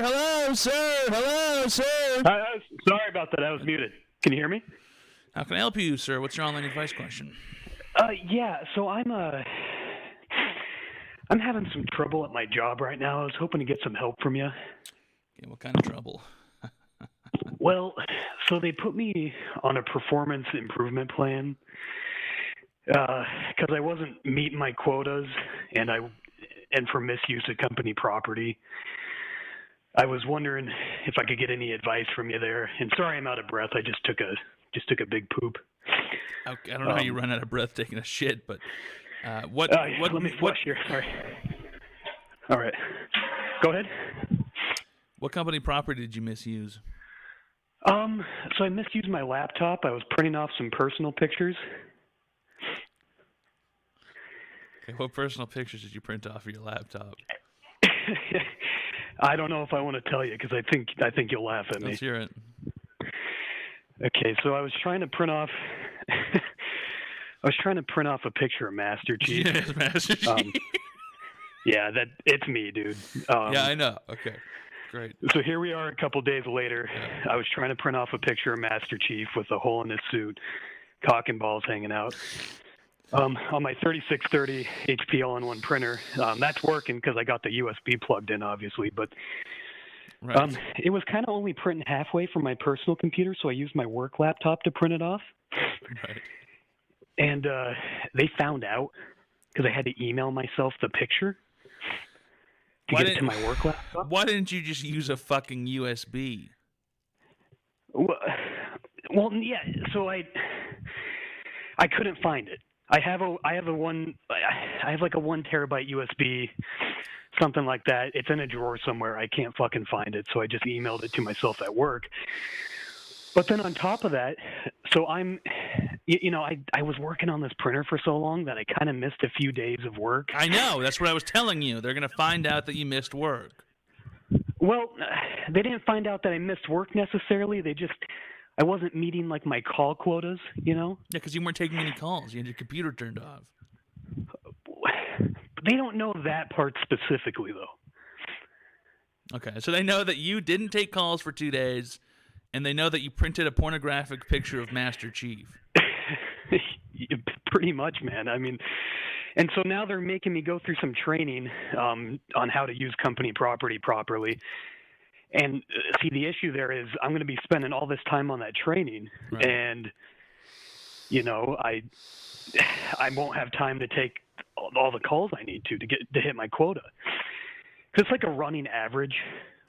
Hello, sir. Hello, sir. Sorry about that. I was muted. Can you hear me? How can I help you, sir? What's your online advice question? Yeah. So I'm having some trouble at my job right now. I was hoping to get some help from you. Okay, what kind of trouble? Well, so they put me on a performance improvement plan because I wasn't meeting my quotas and for misuse of company property. I was wondering if I could get any advice from you there. And sorry, I'm out of breath. I just took a big poop. I don't know how you run out of breath taking a shit, but what? Let me flush here. Sorry. All right. Go ahead. What company property did you misuse? So I misused my laptop. I was printing off some personal pictures. Okay, what personal pictures did you print off of your laptop? I don't know if I want to tell you because I think you'll laugh at me. Let's hear it. Okay, so I was trying to print off. A picture of Master Chief. Yes, Master Chief. Yeah, it's me, dude. Yeah, I know. Okay, great. So here we are a couple days later. Yeah. I was trying to print off a picture of Master Chief with a hole in his suit, cock and balls hanging out. On my 3630 HP all-in-one printer. That's working because I got the USB plugged in, obviously, but Right. It was kind of only printing halfway from my personal computer, so I used my work laptop to print it off. Right. And they found out because I had to email myself the picture to get it to my work laptop. Why didn't you just use a fucking USB? Well, yeah. So I couldn't find it. I have like a 1 terabyte USB, something like that. It's in a drawer somewhere. I can't fucking find it, so I just emailed it to myself at work. But then on top of that, so I was working on this printer for so long that I kind of missed a few days of work. I know. That's what I was telling you. They're going to find out that you missed work. Well, they didn't find out that I missed work necessarily. I wasn't meeting like my call quotas, Yeah, because you weren't taking any calls. You had your computer turned off. They don't know that part specifically, though. Okay, so they know that you didn't take calls for 2 days, and they know that you printed a pornographic picture of Master Chief. Pretty much, man. I mean, and so now they're making me go through some training on how to use company property properly. And see, the issue there is I'm going to be spending all this time on that training, right. And I won't have time to take all the calls I need to hit my quota. Because it's like a running average,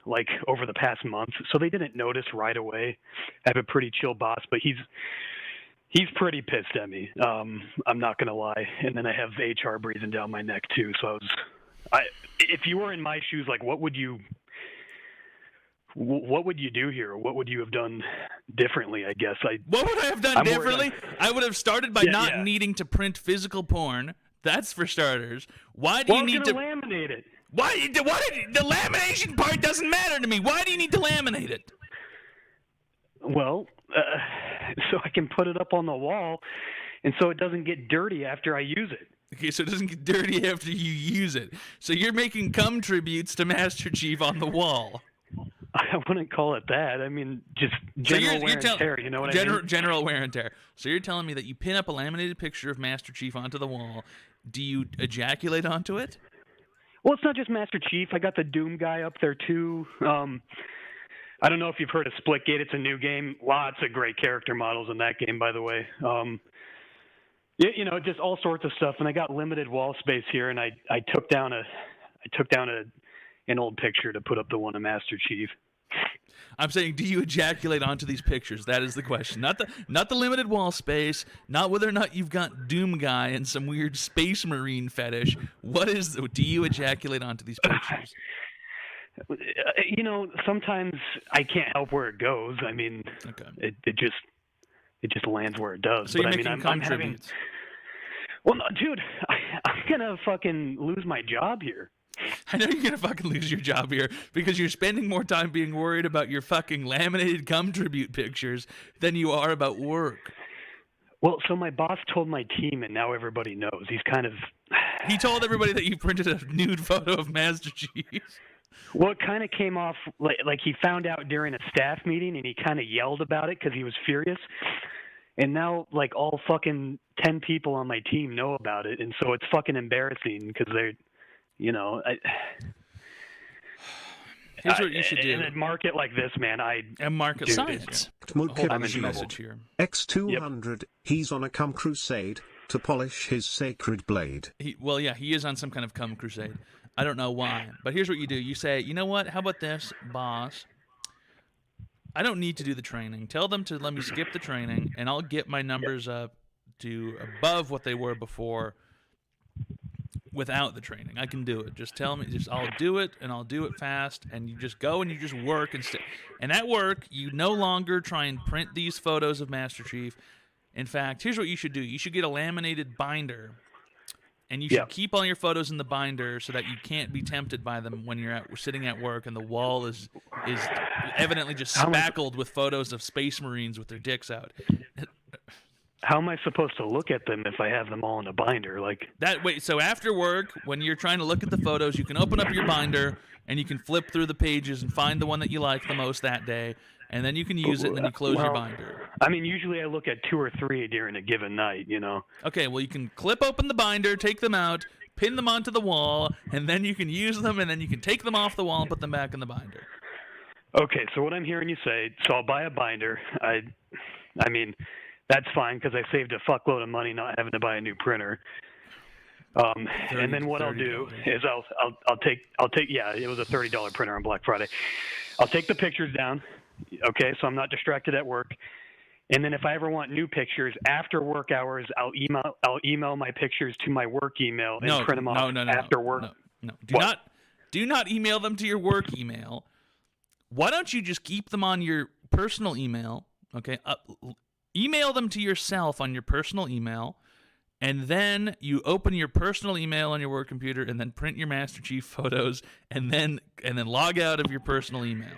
like over the past month. So they didn't notice right away. I have a pretty chill boss, but he's pretty pissed at me. I'm not going to lie. And then I have HR breathing down my neck too. So if you were in my shoes, like what would you do here? What would you have done differently, I guess? What would I have done differently? I would have started by not needing to print physical porn. That's for starters. Why do you need to laminate it? Why the lamination part doesn't matter to me. Why do you need to laminate it? Well, so I can put it up on the wall, and so it doesn't get dirty after I use it. Okay, so it doesn't get dirty after you use it. So you're making cum tributes to Master Chief on the wall. I wouldn't call it that. I mean, just general wear and tear. You know what I mean? General wear and tear. So you're telling me that you pin up a laminated picture of Master Chief onto the wall. Do you ejaculate onto it? Well, it's not just Master Chief. I got the Doom guy up there too. I don't know if you've heard of Splitgate. It's a new game. Lots of great character models in that game, by the way. Just all sorts of stuff. And I got limited wall space here, and I took down an old picture to put up the one of Master Chief. I'm saying, do you ejaculate onto these pictures? That is the question. Not the limited wall space, not whether or not you've got Doom Guy and some weird space marine fetish. Do you ejaculate onto these pictures? Sometimes I can't help where it goes. I mean, okay. It just lands where it does. So you're making contributes. Well, no, dude, I'm gonna fucking lose my job here. I know you're going to fucking lose your job here because you're spending more time being worried about your fucking laminated cum tribute pictures than you are about work. Well, so my boss told my team, and now everybody knows. He told everybody that you printed a nude photo of Master Chief. Well, it kind of came off like he found out during a staff meeting and he kind of yelled about it because he was furious. And now, like, all fucking 10 people on my team know about it. And so it's fucking embarrassing because they're, you know, Here's what you should do. In a market like this, man, and market dude, science. I'm in There's a trouble. message here. X200, he's on a cum crusade to polish his sacred blade. He is on some kind of cum crusade. I don't know why. But here's what you do. You say, you know what? How about this, boss? I don't need to do the training. Tell them to let me skip the training, and I'll get my numbers up to above what they were before without the training. I can do it. Just tell me. I'll do it, and I'll do it fast, and you just go and you just work. And at work, you no longer try and print these photos of Master Chief. In fact, here's what you should do. You should get a laminated binder, and you should keep all your photos in the binder so that you can't be tempted by them when you're sitting at work and the wall is evidently just spackled with photos of space marines with their dicks out. How am I supposed to look at them if I have them all in a binder? Like that. Wait, so after work, when you're trying to look at the photos, you can open up your binder and you can flip through the pages and find the one that you like the most that day, and then you can use it, and then you close your binder. I mean, usually I look at 2 or 3 during a given night, you know. Okay, well, you can clip open the binder, take them out, pin them onto the wall, and then you can use them, and then you can take them off the wall and put them back in the binder. Okay, so what I'm hearing you say, so I'll buy a binder. I mean, that's fine because I saved a fuckload of money not having to buy a new printer. And then what I'll do is I'll take it was a $30 printer on Black Friday. I'll take the pictures down, okay, so I'm not distracted at work. And then if I ever want new pictures after work hours, I'll email my pictures to my work email and print them off after work. No. Do not email them to your work email. Why don't you just keep them on your personal email? Okay, email them to yourself on your personal email, and then you open your personal email on your work computer, and then print your Master Chief photos, and then log out of your personal email.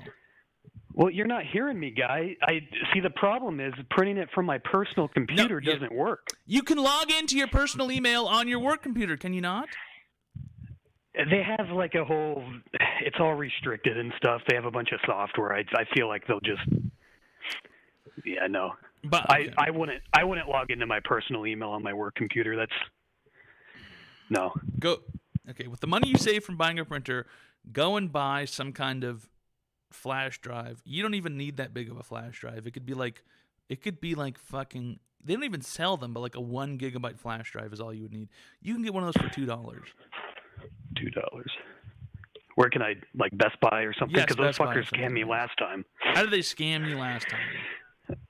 Well, you're not hearing me, guy. I see the problem is printing it from my personal computer doesn't work. You can log into your personal email on your work computer, can you not? They have like a whole, it's all restricted and stuff. They have a bunch of software. I feel like they'll just, no. But okay. I wouldn't log into my personal email on my work computer. That's no. Okay, with the money you save from buying a printer, go and buy some kind of flash drive. You don't even need that big of a flash drive. It could be like fucking, they don't even sell them, but like a 1 gigabyte flash drive is all you would need. You can get one of those for $2. $2. Where can I, like Best Buy or something? Yes, because those fuckers scammed me last time. How did they scam you last time?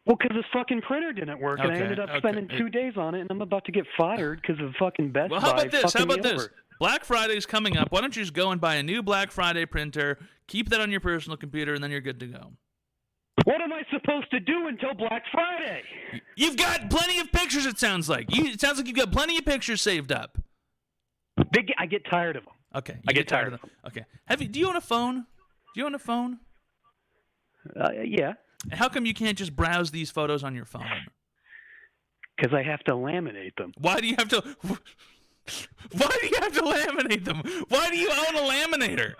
Well, because this fucking printer didn't work, and I ended up spending 2 days on it, and I'm about to get fired because of fucking Best Buy. Well, how about this? How about this? Over. Black Friday's coming up. Why don't you just go and buy a new Black Friday printer, keep that on your personal computer, and then you're good to go. What am I supposed to do until Black Friday? You've got plenty of pictures, it sounds like. It sounds like you've got plenty of pictures saved up. I get tired of them. Okay. I get tired of them. Okay. Do you own a phone? Do you own a phone? Yeah. How come you can't just browse these photos on your phone? Because I have to laminate them. Why do you have to laminate them? Why do you own a laminator?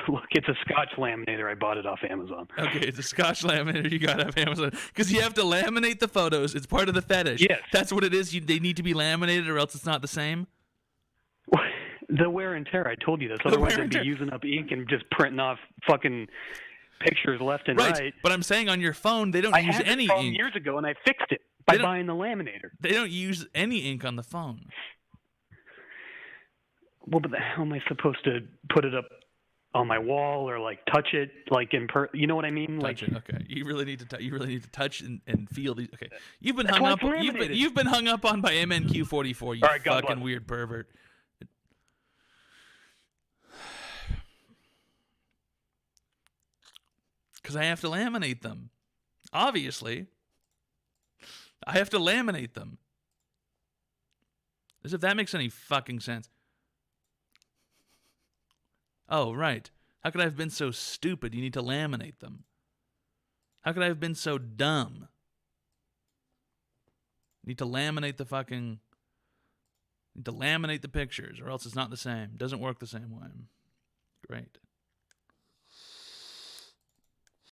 Look, it's a Scotch laminator. I bought it off Amazon. Okay, it's a Scotch laminator you got off Amazon. Because you have to laminate the photos. It's part of the fetish. Yes. That's what it is. They need to be laminated or else it's not the same. The wear and tear. I told you this. Otherwise, I'd be using up ink and just printing off fucking pictures left and right. But I'm saying on your phone, they don't use any ink. Years ago, and I fixed it by buying the laminator. They don't use any ink on the phone. Well, but how am I supposed to put it up on my wall or like touch it like you know what I mean? Touch it. Okay. You really need to touch and feel these. Okay. You've been hung up. You've been hung up on by MNQ44. You fucking weird pervert. Because I have to laminate them. Obviously. I have to laminate them. As if that makes any fucking sense. Oh, right. How could I have been so stupid? You need to laminate them. How could I have been so dumb? You need to laminate the pictures, or else it's not the same. It doesn't work the same way. Great.